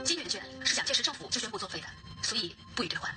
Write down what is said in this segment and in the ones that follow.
金圆券是蒋介石政府就宣布作废的，所以不予兑换。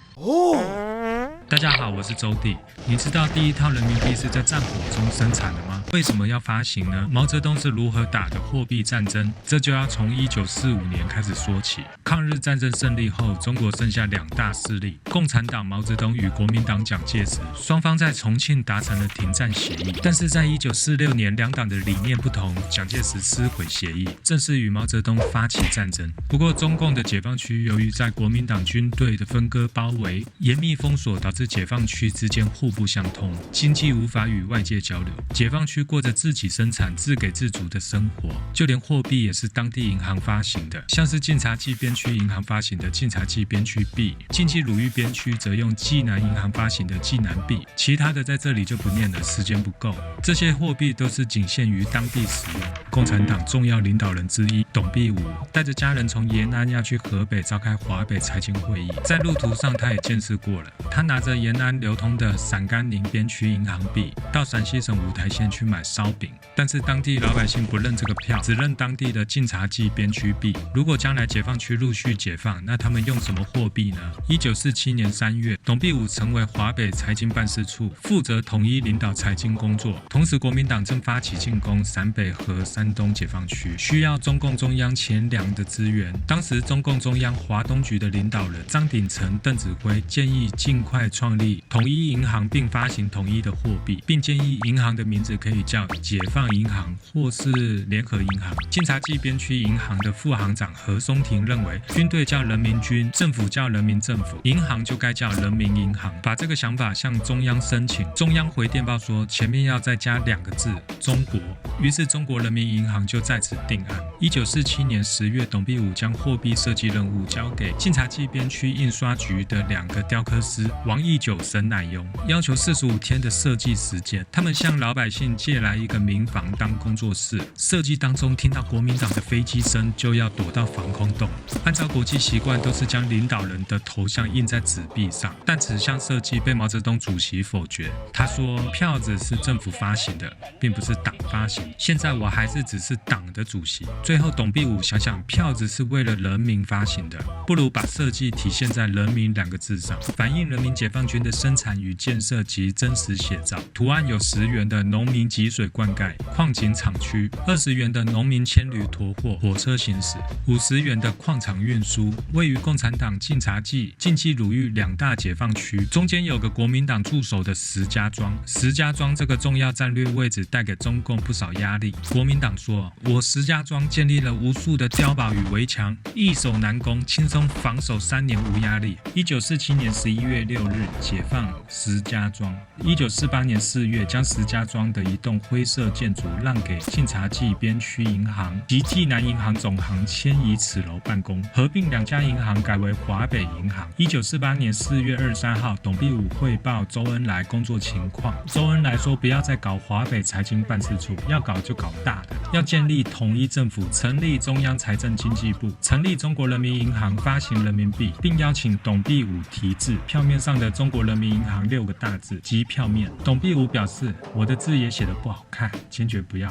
大家好，我是周弟。你知道第一套人民币是在战火中生产的吗？为什么要发行呢？毛泽东是如何打的货币战争？这就要从1945年开始说起。抗日战争胜利后，中国剩下两大势力：共产党毛泽东与国民党蒋介石。双方在重庆达成了停战协议，但是在1946年，两党的理念不同，蒋介石撕毁协议，正式与毛泽东发起战争。不过，中共的解放区由于在国民党军队的分割包围、严密封锁，导致解放区之间互不相通，经济无法与外界交流。解放区过着自己生产、自给自足的生活，就连货币也是当地银行发行的，像是晋察冀边区银行发行的晋察冀边区币，晋冀鲁豫边区则用济南银行发行的济南币，其他的在这里就不念了，时间不够。这些货币都是仅限于当地使用。共产党重要领导人之一董必武带着家人从延安要去河北召开华北财经会议，在路途上他也见识过了，他拿着延安流通的陕甘宁边区银行币到陕西省五台县去买烧饼，但是当地老百姓不认这个票，只认当地的晋察冀边区币。如果将来解放区陆续解放，那他们用什么货币呢？1947年3月，董必武成为华北财经办事处，负责统一领导财经工作。同时国民党正发起进攻陕北和山东解放区，需要中共中央钱粮的支援。当时中共中央华东局的领导人张鼎丞、邓子恢建议尽快创立统一银行，并发行统一的货币，并建议银行的名字可以叫解放银行或是联合银行。晋察冀边区银行的副行长何松亭认为，军队叫人民军，政府叫人民政府，银行就该叫人民银行，把这个想法向中央申请。中央回电报说前面要再加2个字中国，于是中国人民银行就在此定案。1947年10月，董必武将货币设计任务交给晋察冀边区印刷局的2个雕刻师王义久、沈乃庸，要求45天的设计时间。他们向老百姓借来一个民房当工作室，设计当中听到国民党的飞机声就要躲到防空洞。按照国际习惯，都是将领导人的头像印在纸币上，但此项设计被毛泽东主席否决。他说票子是政府发行的，并不是党发行，现在我还是只是党的主席。最后董必武想想，票子是为了人民发行的，不如把设计体现在人民2个字上，反映人民解放军的生产与建设及真实写照。图案有10元的农民集水灌溉、矿井厂区，20元的农民牵驴驮货、火车行驶，50元的矿场运输。位于共产党晋察冀、晋冀鲁豫2大解放区，中间有个国民党驻守的石家庄。石家庄这个重要战略位置带给中共不少压力。国民党说，我石家庄建立了无数的碉堡与围墙，易守难攻，轻松防守3年无压力。1947年11月6日解放石家庄。1948年4月将石家庄的一栋灰色建筑让给晋察冀边区银行及济南银行总行迁移此楼办公，合并2家银行改为华北银行。1948年4月23号，董必武汇报周恩来工作情况。周恩来说，不要再搞华北财经办事处，要搞就搞大的，要建立统一政府，成立中央财政经济部，成立中国人民银行，发行人民币，并邀请董必武题字。票面上的中国人民银行6个大字即票面。董必武表示，我的字也写得不好看，坚决不要。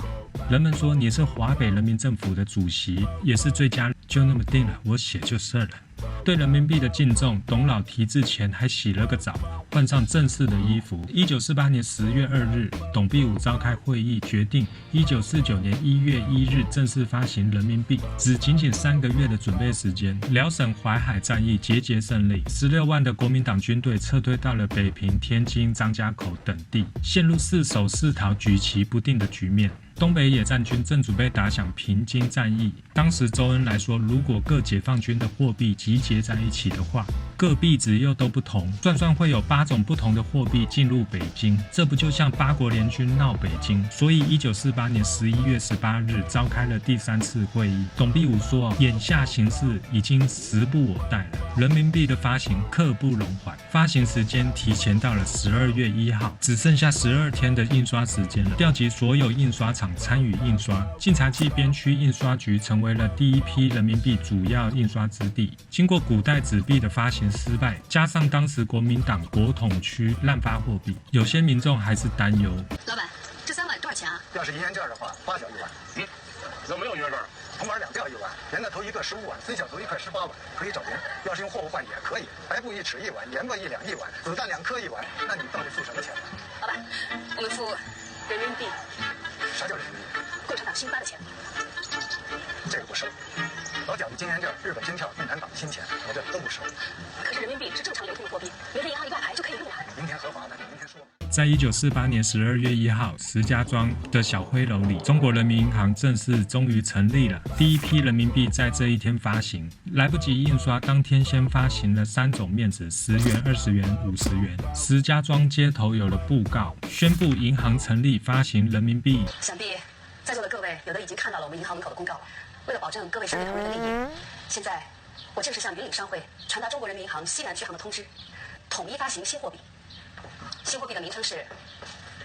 人们说你是华北人民政府的主席，也是最佳，就那么定了，我写就是了。对人民币的敬重，董老题字前还洗了个澡，换上正式的衣服。1948年10月2日，董必武召开会议，决定1949年1月1日正式发行人民币，只仅3个月的准备时间。辽沈淮海战役节节胜利，16万的国民党军队撤退到了北平、天津、张家口等地，陷入4守4逃、举棋不定的局面。东北野战军正准备打响平津战役，当时周恩来说，如果各解放军的货币集结在一起的话，各币值又都不同，算会有8种不同的货币进入北京，这不就像8国联军闹北京？所以1948年11月18日召开了第3次会议。董必武说，眼下形势已经时不我待了，人民币的发行刻不容缓，发行时间提前到了12月1号，只剩下12天的印刷时间了，调集所有印刷厂参与印刷。晋察冀边区印刷局成为了第一批人民币主要印刷之地。经过古代纸币的发行失败，加上当时国民党国统区滥发货币，有些民众还是担忧。老板，这3碗多少钱啊？要是1元券的话，8角1碗。怎么没有1元券？铜板2吊1碗。连的投一个15碗，孙小投一块18碗，可以找人。要是用货物换也可以，白布1尺1碗，盐巴1两1碗，子弹2颗1碗。那你到底付什么钱呢？老板，我们付人民币。啥叫人民币？共产党新发的钱。这个不收。老蒋的金圆证、日本军票、共产党的新钱，我这都不收。可是人民币是正常流通的货币，明天银行一挂牌就可以用了。明天合法，那你明天说。在1948年12月1号，石家庄的小灰楼里，中国人民银行正式终于成立了。第一批人民币在这一天发行，来不及印刷，当天先发行了3种面值：10元、20元、50元。石家庄街头有了布告，宣布银行成立，发行人民币。想必在座的各位有的已经看到了我们银行门口的公告了。为了保证各位商业同仁的利益，现在我正式向云岭商会传达中国人民银行西南区行的通知，统一发行新货币。新货币的名称是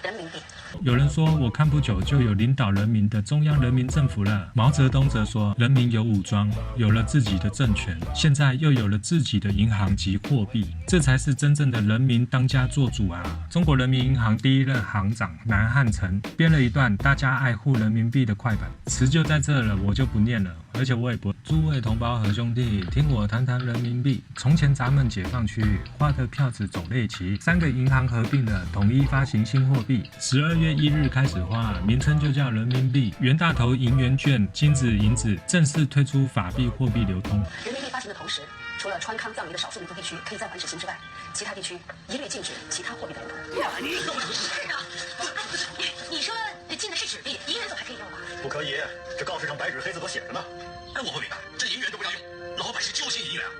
人民币。有人说，我看不久就有领导人民的中央人民政府了。毛泽东则说，人民有武装，有了自己的政权，现在又有了自己的银行及货币，这才是真正的人民当家作主啊！中国人民银行第一任行长南汉成编了一段大家爱护人民币的快板，词就在这了，我就不念了，而且我也不。诸位同胞和兄弟，听我谈谈人民币。从前咱们解放区画的票子种类齐，3个银行合并了，统一发行新货币。12月1日开始画，名称就叫人民币。袁大头银元券、金子、银子正式推出法币货币流通。人民币发行的同时，除了川康、藏民的少数民族地区可以暂缓执行之外，其他地区一律禁止其他货币的流通。你说禁的是纸币，银元总还可以用吧？不可以，这告示上白纸黑字都写着呢。哎，我不明白，这银元都不让用，老百姓交心银元啊？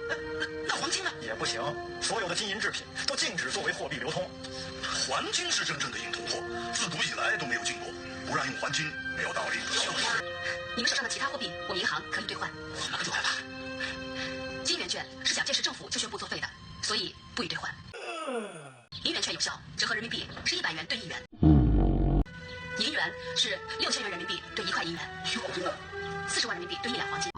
那黄金呢？也不行，所有的金银制品都禁止作为货币流通。黄金是真正的硬通货，自古以来都没有禁过，不让用黄金没有道理。你们手上的其他货币，我们银行可以兑换。那可就害怕。金元券是蒋介石政府就宣布作废的，所以不予兑换。银元券有效，折合人民币是100元兑1元。银元是6000元人民币兑1块银元。40万人民币兑1两黄金。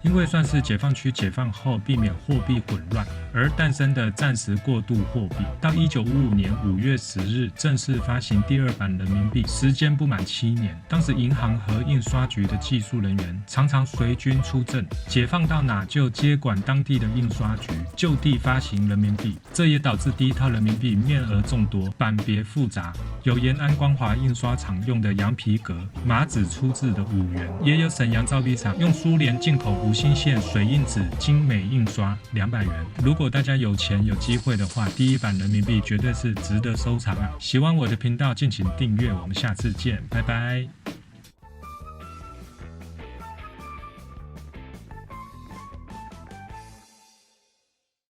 因为算是解放区解放后避免货币混乱而诞生的暂时过渡货币，到1955年5月10日正式发行第2版人民币，时间不满7年。当时银行和印刷局的技术人员常常随军出征，解放到哪就接管当地的印刷局，就地发行人民币。这也导致第一套人民币面额众多，版别复杂，有延安光华印刷厂用的羊皮革、麻纸出制的5元，也有沈阳造币厂用苏联进口无芯线水印纸精美印刷200元。如果大家有钱有机会的话，第1版人民币绝对是值得收藏啊！喜欢我的频道敬请订阅，我们下次见，拜拜。